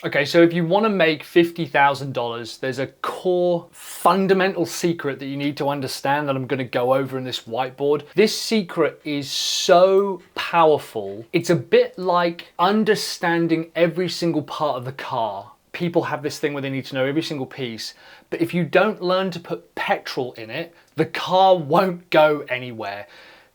Okay, so if you want to make $50,000, there's a core fundamental secret that you need to understand that I'm going to go over in this whiteboard. This secret is so powerful. It's a bit like understanding every single part of the car. People have this thing where they need to know every single piece, but if you don't learn to put petrol in it, the car won't go anywhere.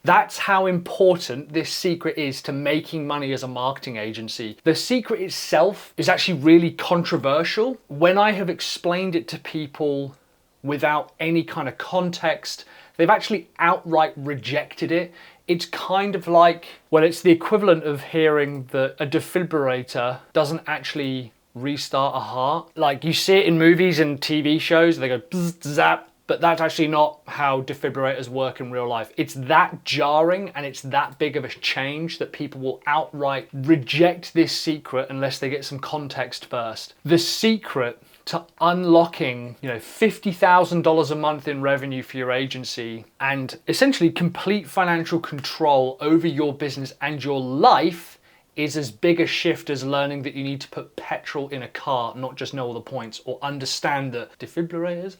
That's how important this secret is to making money as a marketing agency. The secret itself is actually really controversial. When I have explained it to people without any kind of context, they've actually outright rejected it. It's kind of like, well, it's the equivalent of hearing that a defibrillator doesn't actually restart a heart. Like, you see it in movies and TV shows, they go bzz, zap, but that's actually not how defibrillators work in real life. It's that jarring and it's that big of a change that people will outright reject this secret unless they get some context first. The secret to unlocking, $50,000 a month in revenue for your agency and essentially complete financial control over your business and your life is as big a shift as learning that you need to put petrol in a car, not just know all the points, or understand that defibrillators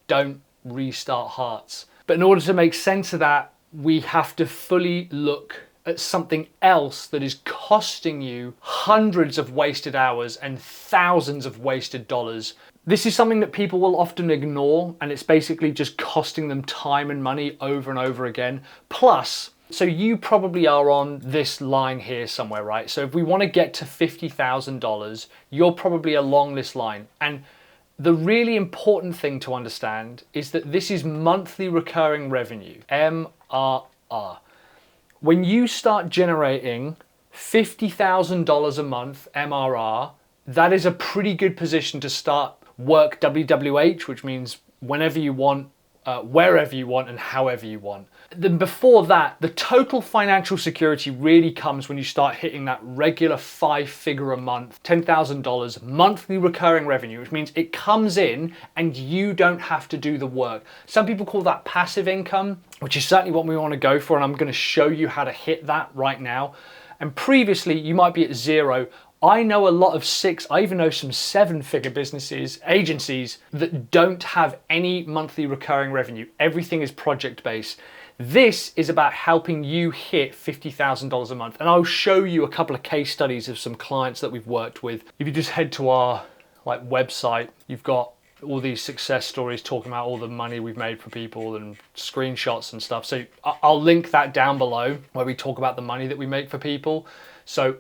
don't restart hearts. But in order to make sense of that, we have to fully look at something else that is costing you hundreds of wasted hours and thousands of wasted dollars. This is something that people will often ignore, and it's basically just costing them time and money over and over again. Plus, so you probably are on this line here somewhere, right? So if we want to get to $50,000, you're probably along this line. And the really important thing to understand is that this is monthly recurring revenue, MRR. When you start generating $50,000 a month MRR, that is a pretty good position to start work WWH, which means whenever you want, wherever you want, and however you want. Then before that, the total financial security really comes when you start hitting that regular 5-figure a month, $10,000 monthly recurring revenue, which means it comes in and you don't have to do the work. Some people call that passive income, which is certainly what we want to go for, and I'm going to show you how to hit that right now. And previously, you might be at 0. I know a lot of 6, I even know some 7-figure businesses, agencies that don't have any monthly recurring revenue. Everything is project-based. This is about helping you hit $50,000 a month. And I'll show you a couple of case studies of some clients that we've worked with. If you just head to our website, you've got all these success stories talking about all the money we've made for people and screenshots and stuff. So I'll link that down below where we talk about the money that we make for people. So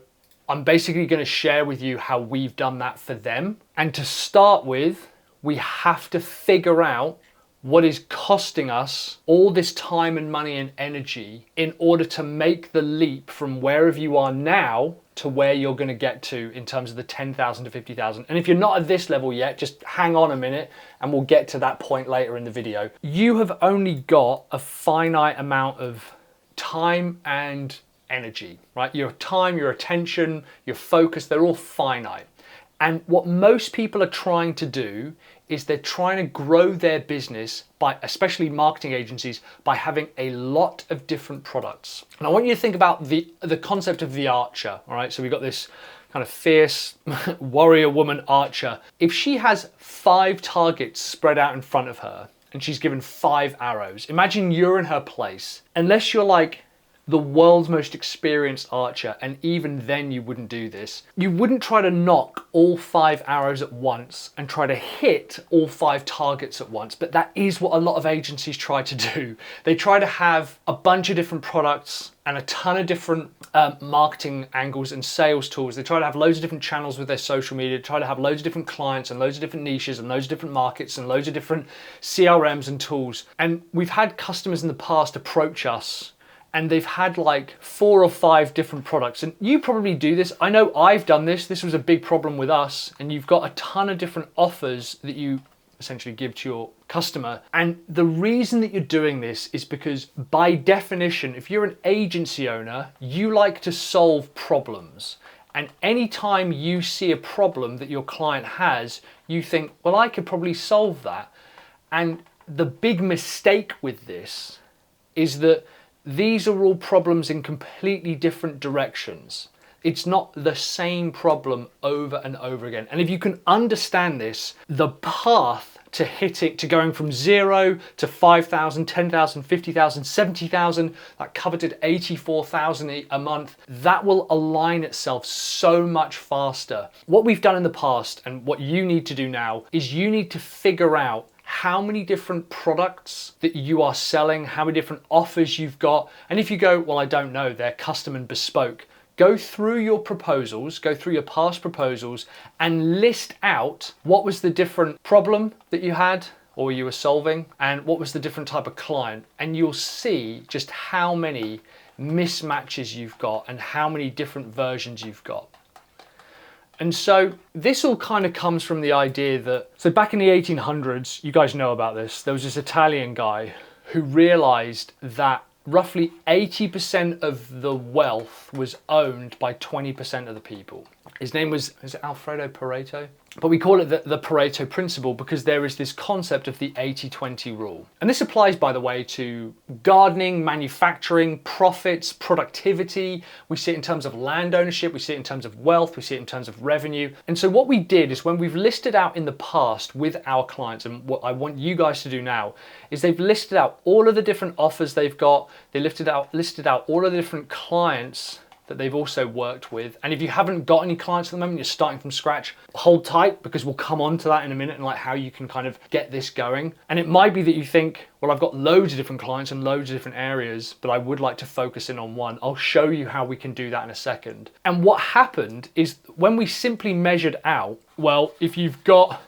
I'm basically going to share with you how we've done that for them. And to start with, we have to figure out what is costing us all this time and money and energy in order to make the leap from wherever you are now to where you're going to get to in terms of the 10,000 to 50,000. And if you're not at this level yet, just hang on a minute and we'll get to that point later in the video. You have only got a finite amount of time and energy, right? Your time, your attention, your focus, they're all finite. And what most people are trying to do is they're trying to grow their business by, especially marketing agencies, by having a lot of different products. And I want you to think about the concept of the archer, all right? So we've got this kind of fierce warrior woman archer. If she has 5 targets spread out in front of her and she's given 5 arrows, imagine you're in her place. Unless you're like the world's most experienced archer, and even then you wouldn't do this. You wouldn't try to knock all 5 arrows at once and try to hit all 5 targets at once, but that is what a lot of agencies try to do. They try to have a bunch of different products and a ton of different marketing angles and sales tools. They try to have loads of different channels with their social media, try to have loads of different clients and loads of different niches and loads of different markets and loads of different CRMs and tools. And we've had customers in the past approach us and they've had like 4 or 5 different products. And you probably do this. I know I've done this. This was a big problem with us. And you've got a ton of different offers that you essentially give to your customer. And the reason that you're doing this is because by definition, if you're an agency owner, you like to solve problems. And anytime you see a problem that your client has, you think, well, I could probably solve that. And the big mistake with this is that these are all problems in completely different directions. It's not the same problem over and over again. And if you can understand this, the path to going from 0 to 5,000, 10,000, 50,000, 70,000, that coveted 84,000 a month, that will align itself so much faster. What we've done in the past and what you need to do now is you need to figure out how many different products that you are selling, how many different offers you've got. And if you go, well, I don't know, they're custom and bespoke, go through your proposals, go through your past proposals and list out what was the different problem that you had or you were solving and what was the different type of client. And you'll see just how many mismatches you've got and how many different versions you've got. And so this all kind of comes from the idea that, so back in the 1800s, you guys know about this, there was this Italian guy who realized that roughly 80% of the wealth was owned by 20% of the people. His name was, is it Alfredo Pareto? But we call it the Pareto principle because there is this concept of the 80-20 rule. And this applies, by the way, to gardening, manufacturing, profits, productivity. We see it in terms of land ownership, we see it in terms of wealth, we see it in terms of revenue. And so what we did is when we've listed out in the past with our clients, and what I want you guys to do now, is they've listed out all of the different offers they've got, they listed out all of the different clients that they've also worked with. And if you haven't got any clients at the moment, you're starting from scratch, hold tight because we'll come on to that in a minute and like how you can kind of get this going. And it might be that you think, well, I've got loads of different clients in loads of different areas, but I would like to focus in on one. I'll show you how we can do that in a second. And what happened is when we simply measured out, well, if you've got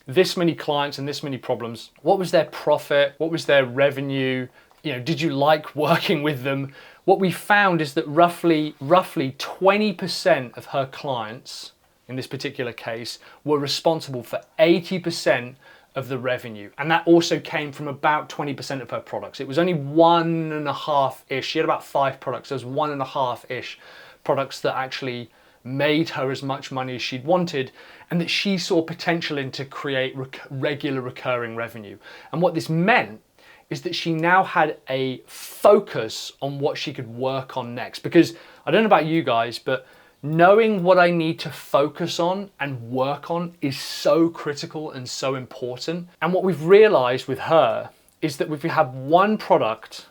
this many clients and this many problems, what was their profit? What was their revenue? You know, did you like working with them? What we found is that roughly 20% of her clients, in this particular case, were responsible for 80% of the revenue. And that also came from about 20% of her products. It was only 1.5-ish. She had about 5 products. There was 1.5-ish products that actually made her as much money as she'd wanted and that she saw potential in to create regular recurring revenue. And what this meant is that she now had a focus on what she could work on next. Because I don't know about you guys, but knowing what I need to focus on and work on is so critical and so important. And what we've realized with her is that if we have one product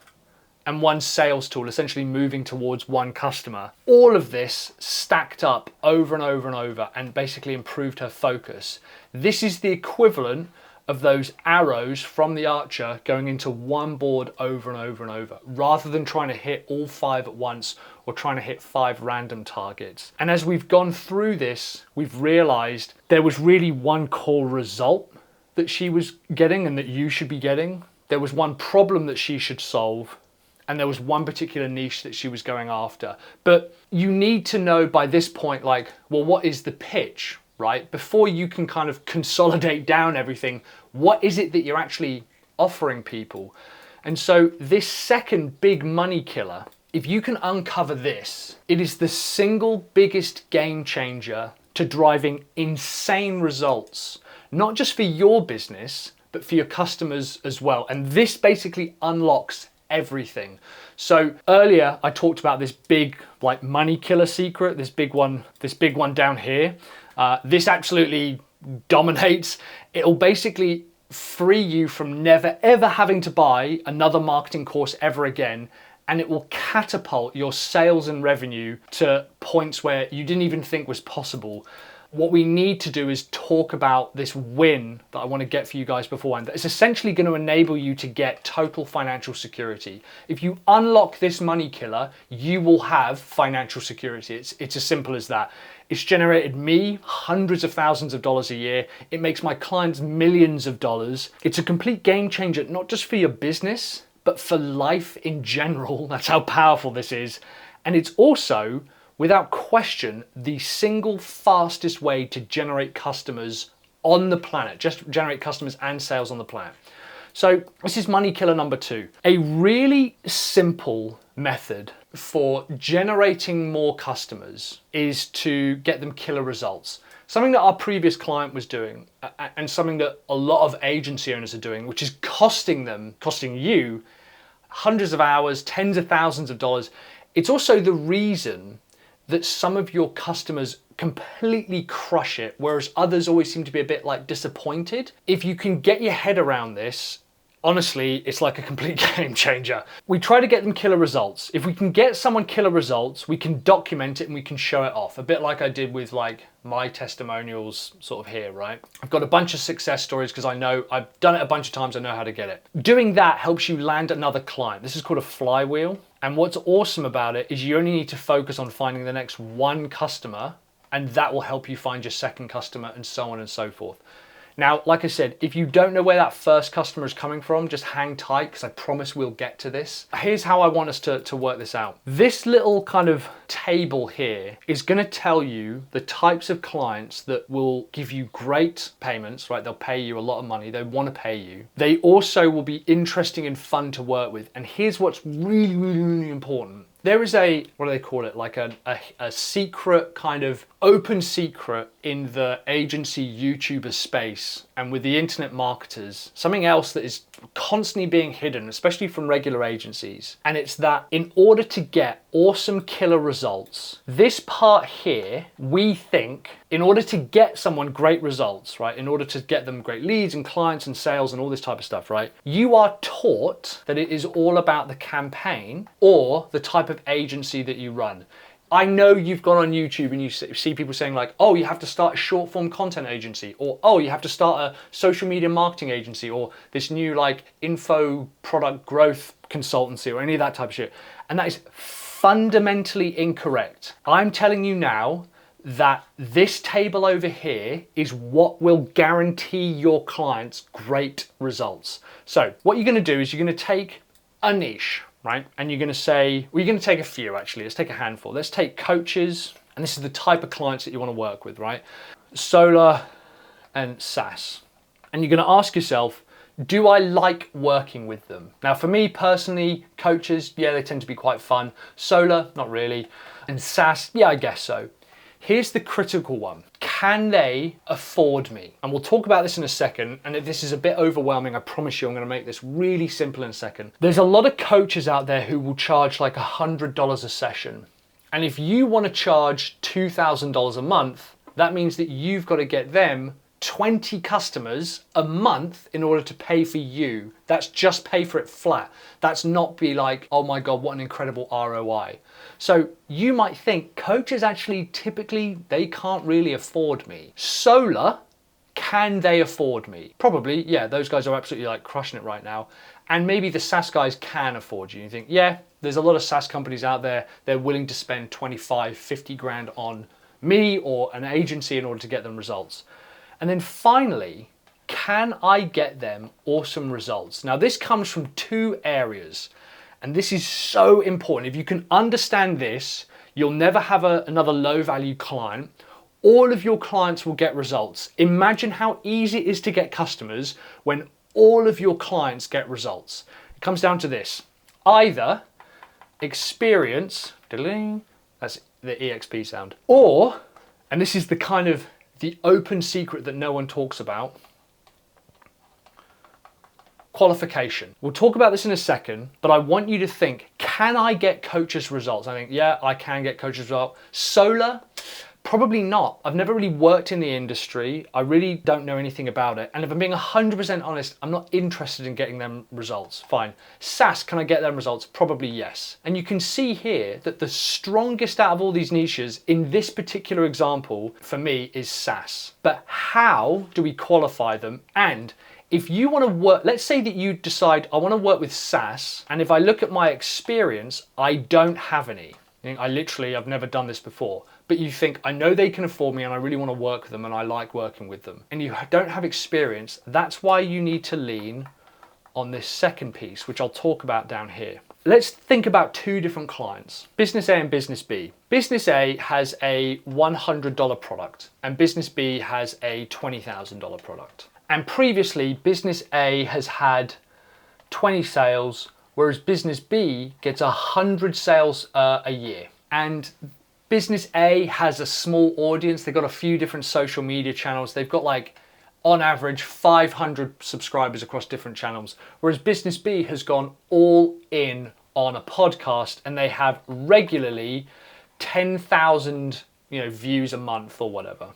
and one sales tool, essentially moving towards one customer, all of this stacked up over and over and over and basically improved her focus. This is the equivalent of those arrows from the archer going into one board over and over and over, rather than trying to hit all 5 at once or trying to hit 5 random targets. And as we've gone through this, we've realized there was really one core result that she was getting and that you should be getting. There was one problem that she should solve, and there was one particular niche that she was going after. But you need to know by this point, like, well, what is the pitch? Right? Before you can kind of consolidate down everything, what is it that you're actually offering people? And so this second big money killer, if you can uncover this, it is the single biggest game changer to driving insane results, not just for your business, but for your customers as well. And this basically unlocks everything. So earlier I talked about this big like money killer secret, this big one down here. This absolutely dominates. It'll basically free you from never ever having to buy another marketing course ever again, and it will catapult your sales and revenue to points where you didn't even think was possible. What we need to do is talk about this win that I want to get for you guys beforehand. It's essentially going to enable you to get total financial security. If you unlock this money killer, you will have financial security. It's as simple as that. It's generated me hundreds of thousands of dollars a year. It makes my clients millions of dollars. It's a complete game changer, not just for your business, but for life in general. That's how powerful this is. And it's also, without question, the single fastest way to generate customers on the planet, just generate customers and sales on the planet. So this is money killer number 2. A really simple method for generating more customers is to get them killer results. Something that our previous client was doing and something that a lot of agency owners are doing, which is costing you hundreds of hours, tens of thousands of dollars. It's also the reason that some of your customers completely crush it, whereas others always seem to be a bit like disappointed. If you can get your head around this, honestly, it's like a complete game changer. We try to get them killer results. If we can get someone killer results, we can document it and we can show it off. A bit like I did with like my testimonials sort of here, right? I've got a bunch of success stories because I know I've done it a bunch of times. I know how to get it. Doing that helps you land another client. This is called a flywheel. And what's awesome about it is you only need to focus on finding the next one customer, and that will help you find your second customer, and so on and so forth. Now, like I said, if you don't know where that first customer is coming from, just hang tight because I promise we'll get to this. Here's how I want us to work this out. This little kind of table here is going to tell you the types of clients that will give you great payments, right? They'll pay you a lot of money. They want to pay you. They also will be interesting and fun to work with. And here's what's really, really, really important. There is a, what do they call it? Like a secret kind of open secret in the agency YouTuber space and with the internet marketers, something else that is constantly being hidden, especially from regular agencies. And it's that in order to get awesome killer results, this part here, we think, in order to get someone great results, right? In order to get them great leads and clients and sales and all this type of stuff, right? You are taught that it is all about the campaign or the type of agency that you run. I know you've gone on YouTube and you see people saying like, oh, you have to start a short form content agency, or oh, you have to start a social media marketing agency, or this new like info product growth consultancy, or any of that type of shit. And that is fundamentally incorrect. I'm telling you now that this table over here is what will guarantee your clients great results. So what you're going to do is you're going to take a niche, right? And you're going to say, well, you're going to take a few actually. Let's take a handful. Let's take coaches. And this is the type of clients that you want to work with, right? Solar and SaaS. And you're going to ask yourself, do I like working with them? Now, for me personally, coaches, yeah, they tend to be quite fun. Solar, not really. And SaaS, yeah, I guess so. Here's the critical one. Can they afford me? And we'll talk about this in a second. And if this is a bit overwhelming, I promise you I'm going to make this really simple in a second. There's a lot of coaches out there who will charge like $100 a session. And if you want to charge $2,000 a month, that means that you've got to get them 20 customers a month in order to pay for you. That's just pay for it flat. That's not be like, oh my God, what an incredible ROI. So you might think coaches actually typically, they can't really afford me. Solar, can they afford me? Probably, yeah, those guys are absolutely like crushing it right now. And maybe the SaaS guys can afford you. You think, yeah, there's a lot of SaaS companies out there. They're willing to spend 25, 50 grand on me or an agency in order to get them results. And then finally, can I get them awesome results? Now this comes from two areas, and this is so important. If you can understand this, you'll never have another low value client. All of your clients will get results. Imagine how easy it is to get customers when all of your clients get results. It comes down to this. Either experience, that's the EXP sound, or, and this is the kind of the open secret that no one talks about, qualification. We'll talk about this in a second, but I want you to think, can I get coaches results? I think, yeah, I can get coaches results. Solar, probably not. I've never really worked in the industry. I really don't know anything about it. And if I'm being 100% honest, I'm not interested in getting them results. Fine. SaaS, can I get them results? Probably yes. And you can see here that the strongest out of all these niches in this particular example for me is SaaS. But how do we qualify them? And if you want to work, let's say that you decide I want to work with SaaS, and if I look at my experience, I don't have any. I've never done this before, but you think, I know they can afford me and I really want to work with them and I like working with them, and you don't have experience, that's why you need to lean on this second piece, which I'll talk about down here. Let's think about two different clients, Business A and Business B. Business A has a $100 product and Business B has a $20,000 product. And previously, Business A has had 20 sales, whereas Business B gets 100 sales a year. And Business A has a small audience. They've got a few different social media channels. They've got like, on average, 500 subscribers across different channels. Whereas Business B has gone all in on a podcast, and they have regularly 10,000, views a month or whatever.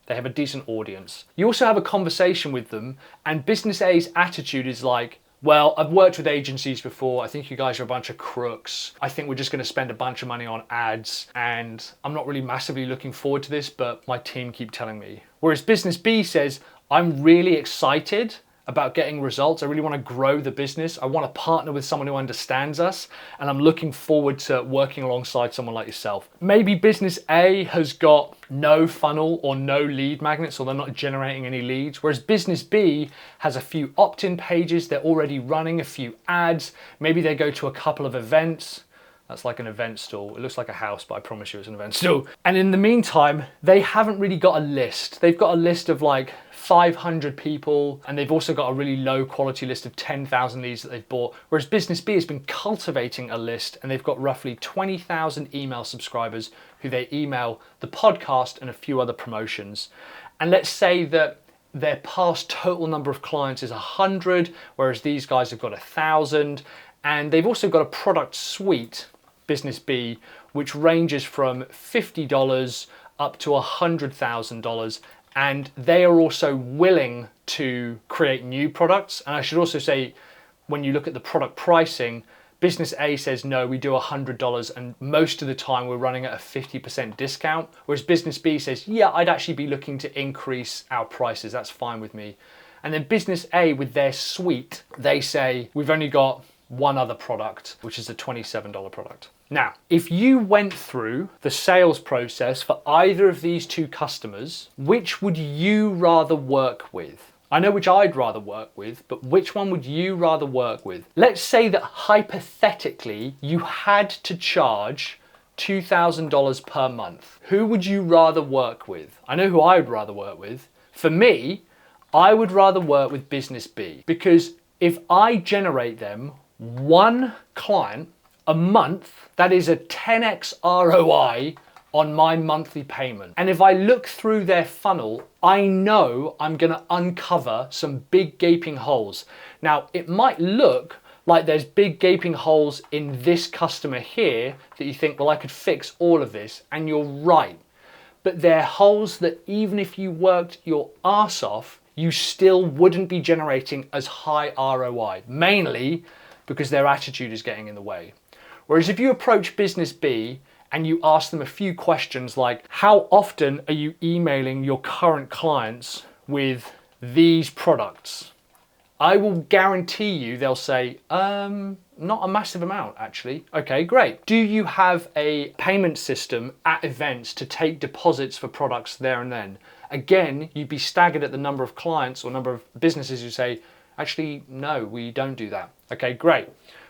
They have a decent audience. You also have a conversation with them, and Business A's attitude is like, well, I've worked with agencies before. I think you guys are a bunch of crooks. I think we're just going to spend a bunch of money on ads, and I'm not really massively looking forward to this, but my team keep telling me. Whereas Business B says, I'm really excited about getting results. I really want to grow the business. I want to partner with someone who understands us, and I'm looking forward to working alongside someone like yourself. Maybe Business A has got no funnel or no lead magnets, or they're not generating any leads, whereas Business B has a few opt-in pages, they're already running a few ads, maybe they go to a couple of events. That's like an event stall. It looks like a house, but I promise you it's an event stall. And in the meantime, they haven't really got a list. They've got a list of like 500 people, and they've also got a really low quality list of 10,000 leads that they've bought. Whereas Business B has been cultivating a list, and they've got roughly 20,000 email subscribers who they email the podcast and a few other promotions. And let's say that their past total number of clients is 100, whereas these guys have got 1,000. And they've also got a product suite, Business B, which ranges from $50 up to $100,000. And they are also willing to create new products. And I should also say, when you look at the product pricing, Business A says, no, we do $100, and most of the time we're running at a 50% discount. Whereas Business B says, yeah, I'd actually be looking to increase our prices. That's fine with me. And then Business A, with their suite, they say, we've only got one other product, which is a $27 product. Now, if you went through the sales process for either of these two customers, which would you rather work with? I know which I'd rather work with, but which one would you rather work with? Let's say that hypothetically you had to charge $2,000 per month. Who would you rather work with? I know who I would rather work with. For me, I would rather work with Business B, because if I generate them one client a month, that is a 10x ROI on my monthly payment. And if I look through their funnel, I know I'm gonna uncover some big gaping holes. Now, it might look like there's big gaping holes in this customer here that you think, well, I could fix all of this, and you're right. But they're holes that even if you worked your arse off, you still wouldn't be generating as high ROI, mainly because their attitude is getting in the way. Whereas if you approach Business B and you ask them a few questions like, how often are you emailing your current clients with these products? I will guarantee you they'll say, not a massive amount actually. Okay, great. Do you have a payment system at events to take deposits for products there and then? Again, you'd be staggered at the number of clients or number of businesses who say, actually, no, we don't do that. Okay, great.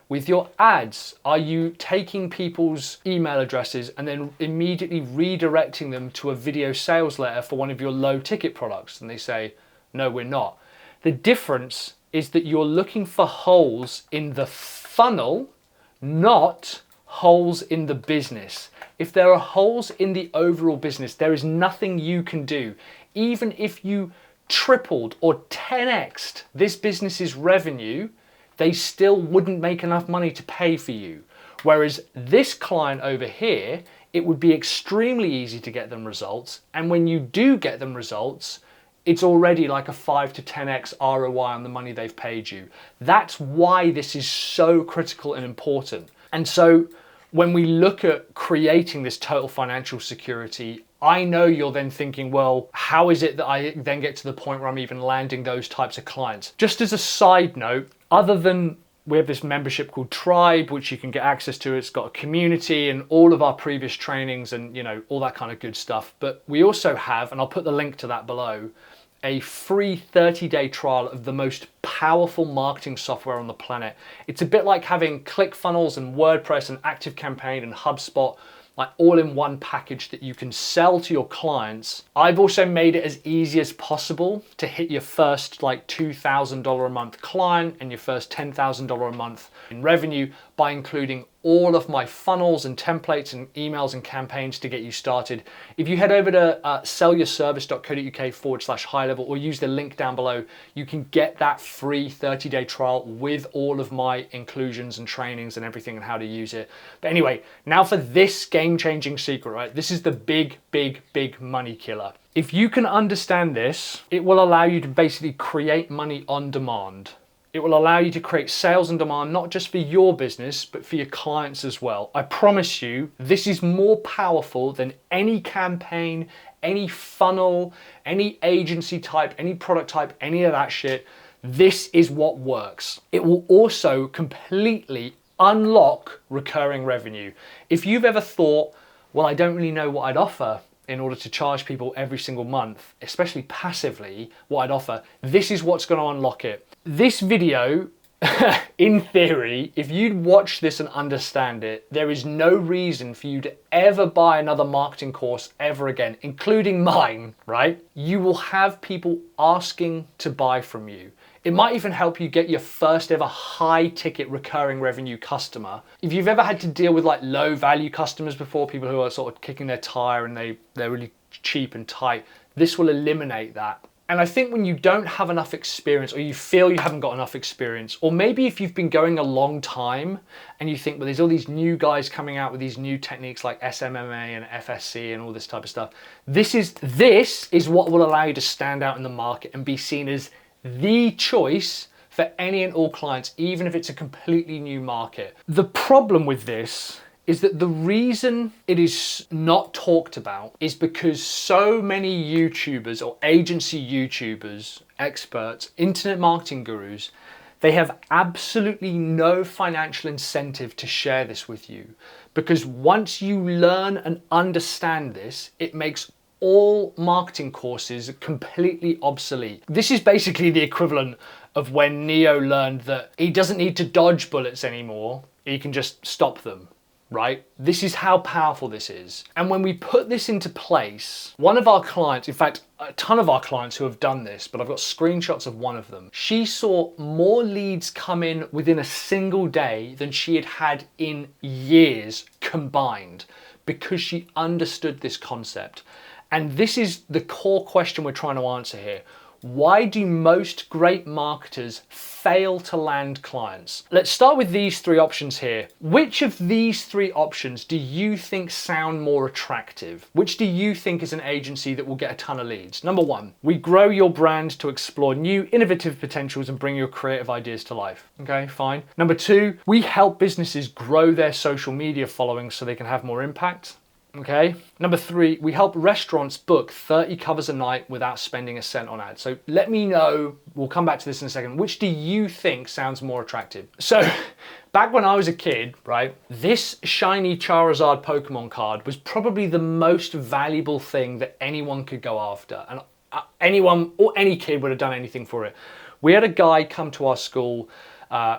With your ads, are you taking people's email addresses and then immediately redirecting them to a video sales letter for one of your low ticket products? And they say, no, we're not. The difference is that you're looking for holes in the funnel, not holes in the business. If there are holes in the overall business, there is nothing you can do. Even if you tripled or 10x'd this business's revenue, they still wouldn't make enough money to pay for you. Whereas this client over here, it would be extremely easy to get them results. And when you do get them results, it's already like a 5 to 10x ROI on the money they've paid you. That's why this is so critical and important. And so when we look at creating this total financial security, I know you're then thinking, well, how is it that I then get to the point where I'm even landing those types of clients? Just as a side note, other than we have this membership called Tribe, which you can get access to, it's got a community and all of our previous trainings and all that kind of good stuff. But we also have, and I'll put the link to that below, a free 30-day trial of the most powerful marketing software on the planet. It's a bit like having ClickFunnels and WordPress and ActiveCampaign and HubSpot, like all in one package that you can sell to your clients. I've also made it as easy as possible to hit your first like $2,000 a month client and your first $10,000 a month in revenue by including all of my funnels and templates and emails and campaigns to get you started. If you head over to sellyourservice.co.uk/high level or use the link down below, you can get that free 30-day trial with all of my inclusions and trainings and everything and how to use it. But anyway, now for this game-changing secret, right? This is the big, big, big money killer. If you can understand this, it will allow you to basically create money on demand. It will allow you to create sales on demand, not just for your business, but for your clients as well. I promise you, this is more powerful than any campaign, any funnel, any agency type, any product type, any of that shit. This is what works. It will also completely unlock recurring revenue. If you've ever thought, well, I don't really know what I'd offer in order to charge people every single month, especially passively, what I'd offer, this is what's going to unlock it. This video, in theory, if you'd watch this and understand it, there is no reason for you to ever buy another marketing course ever again, including mine, right? You will have people asking to buy from you. It might even help you get your first ever high ticket recurring revenue customer. If you've ever had to deal with like low value customers before, people who are sort of kicking their tire and they're really cheap and tight, this will eliminate that. And I think when you don't have enough experience, or you feel you haven't got enough experience, or maybe if you've been going a long time and you think, well, there's all these new guys coming out with these new techniques like SMMA and FSC and all this type of stuff. This is what will allow you to stand out in the market and be seen as the choice for any and all clients, even if it's a completely new market. The problem with this is that the reason it is not talked about is because so many YouTubers or agency YouTubers, experts, internet marketing gurus, they have absolutely no financial incentive to share this with you. Because once you learn and understand this, it makes all marketing courses completely obsolete. This is basically the equivalent of when Neo learned that he doesn't need to dodge bullets anymore, he can just stop them, right? This is how powerful this is. And when we put this into place, one of our clients, in fact, a ton of our clients who have done this, but I've got screenshots of one of them, she saw more leads come in within a single day than she had had in years combined, because she understood this concept. And this is the core question we're trying to answer here. Why do most great marketers fail to land clients? Let's start with these three options here. Which of these three options do you think sound more attractive? Which do you think is an agency that will get a ton of leads? Number one, we grow your brand to explore new innovative potentials and bring your creative ideas to life. Okay, fine. Number two, we help businesses grow their social media following so they can have more impact. Okay. Number three, we help restaurants book 30 covers a night without spending a cent on ads. So let me know, we'll come back to this in a second, which do you think sounds more attractive? So back when I was a kid, right, this shiny Charizard Pokemon card was probably the most valuable thing that anyone could go after. And anyone or any kid would have done anything for it. We had a guy come to our school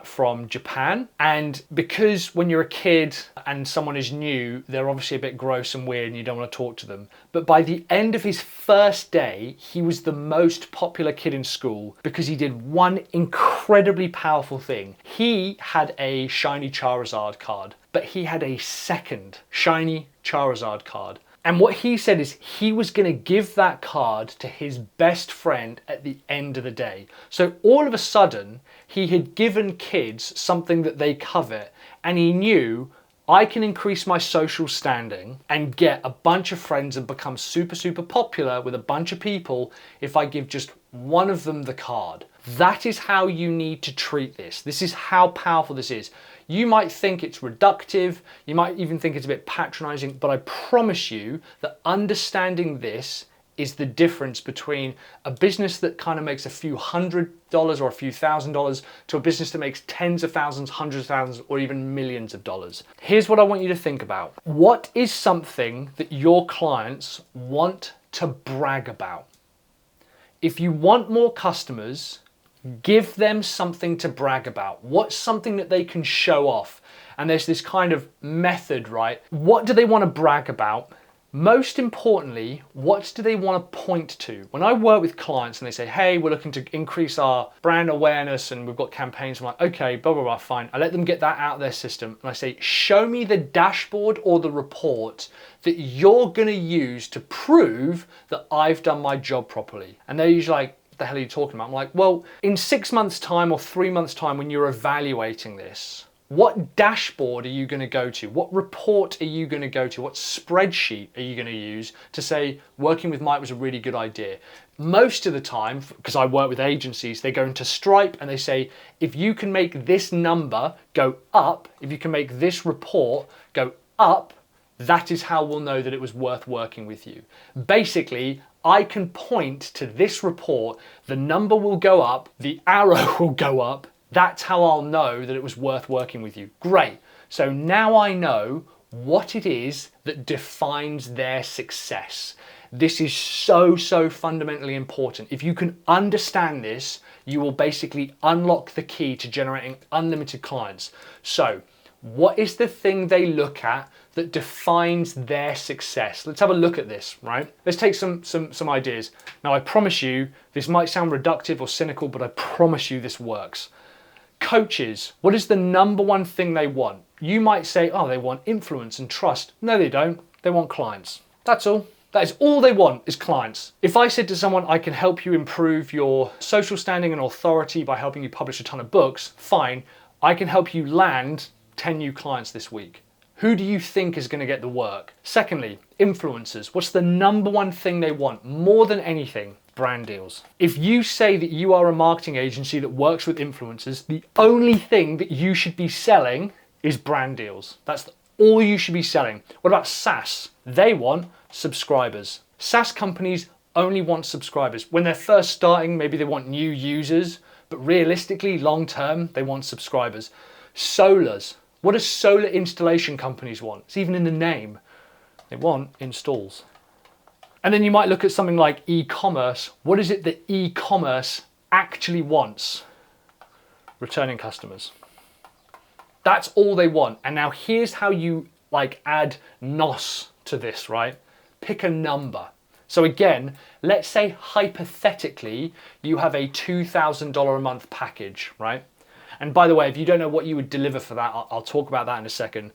from Japan, and because when you're a kid and someone is new, they're obviously a bit gross and weird and you don't want to talk to them. But by the end of his first day, he was the most popular kid in school because he did one incredibly powerful thing. He had a shiny Charizard card, but he had a second shiny Charizard card. And what he said is he was going to give that card to his best friend at the end of the day. So all of a sudden, he had given kids something that they covet, and he knew, I can increase my social standing and get a bunch of friends and become super, super popular with a bunch of people if I give just one of them the card. That is how you need to treat this. This is how powerful this is. You might think it's reductive, you might even think it's a bit patronizing, but I promise you that understanding this is the difference between a business that kind of makes a few $100s or a few $1,000s to a business that makes tens of thousands, hundreds of thousands, or even millions of dollars. Here's what I want you to think about. What is something that your clients want to brag about? If you want more customers, give them something to brag about. What's something that they can show off? And there's this kind of method, right? What do they want to brag about? Most importantly, what do they want to point to? When I work with clients and they say, hey, we're looking to increase our brand awareness and we've got campaigns, I'm like, okay, blah, blah, blah, fine. I let them get that out of their system and I say, show me the dashboard or the report that you're going to use to prove that I've done my job properly. And they're usually like, what the hell are you talking about? I'm like, well, in 6 months' time or 3 months' time when you're evaluating this, what dashboard are you going to go to? What report are you going to go to? What spreadsheet are you going to use to say working with Mike was a really good idea? Most of the time, because I work with agencies, they go into Stripe and they say, if you can make this number go up, if you can make this report go up, that is how we'll know that it was worth working with you. Basically, I can point to this report, the number will go up, the arrow will go up. That's how I'll know that it was worth working with you. Great. So now I know what it is that defines their success. This is so fundamentally important. If you can understand this, you will basically unlock the key to generating unlimited clients. So, what is the thing they look at that defines their success? Let's have a look at this, right? Let's take some ideas. Now, I promise you, this might sound reductive or cynical, but I promise you this works. Coaches, what is the number one thing they want? You might say, oh, they want influence and trust. No, they don't. They want clients. That's all. That is all they want is clients. If I said to someone, I can help you improve your social standing and authority by helping you publish a ton of books, fine. I can help you land 10 new clients this week. Who do you think is going to get the work? Secondly, influencers. What's the number one thing they want more than anything? Brand deals. If you say that you are a marketing agency that works with influencers, the only thing that you should be selling is brand deals. That's all you should be selling. What about SaaS? They want subscribers. SaaS companies only want subscribers. When they're first starting, maybe they want new users, but realistically, long term, they want subscribers. Solars. What do solar installation companies want? It's even in the name. They want installs. And then you might look at something like e-commerce. What is it that e-commerce actually wants? Returning customers. That's all they want. And now here's how you add NOS to this, right? Pick a number. So again, let's say hypothetically, you have a $2,000 a month package, right? And by the way, if you don't know what you would deliver for that, I'll talk about that in a second.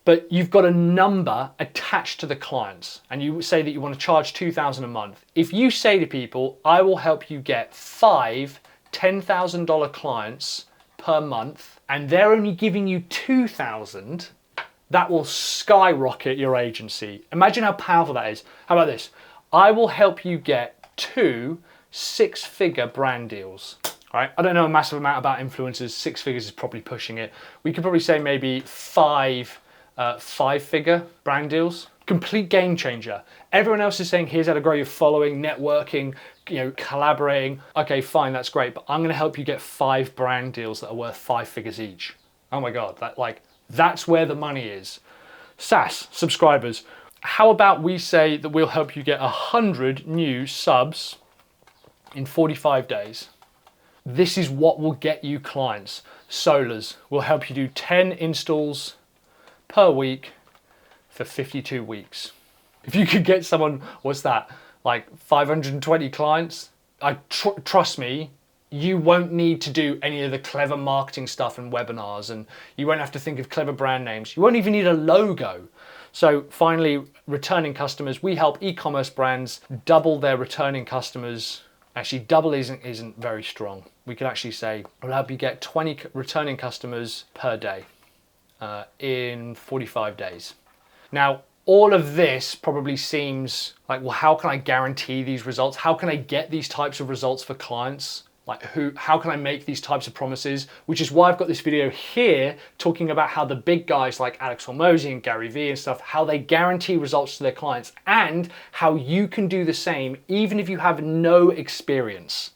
But you've got a number attached to the clients and you say that you want to charge $2,000 a month. If you say to people, I will help you get 5 $10,000 clients per month and they're only giving you 2,000, that will skyrocket your agency. Imagine how powerful that is. How about this? I will help you get 2 6-figure brand deals. All right? I don't know a massive amount about influencers. 6 figures is probably pushing it. We could probably say maybe 5 5-figure brand deals. Complete game changer. Everyone else is saying, here's how to grow your following, networking, collaborating. Okay, fine, that's great, but I'm gonna help you get 5 brand deals that are worth 5 figures each. Oh my God, that's where the money is. SaaS, subscribers. How about we say that we'll help you get 100 new subs in 45 days? This is what will get you clients. Solars will help you do 10 installs per week for 52 weeks. If you could get someone, what's that, 520 clients, trust me, you won't need to do any of the clever marketing stuff and webinars, and you won't have to think of clever brand names. You won't even need a logo. So finally, returning customers. We help e-commerce brands double their returning customers. Actually, double isn't very strong. We could actually say, we'll help you get 20 returning customers per day. In 45 days. Now, all of this probably seems like, well, how can I guarantee these results? How can I get these types of results for clients? How can I make these types of promises? Which is why I've got this video here talking about how the big guys like Alex Hormozi and Gary Vee and stuff, how they guarantee results to their clients and how you can do the same even if you have no experience.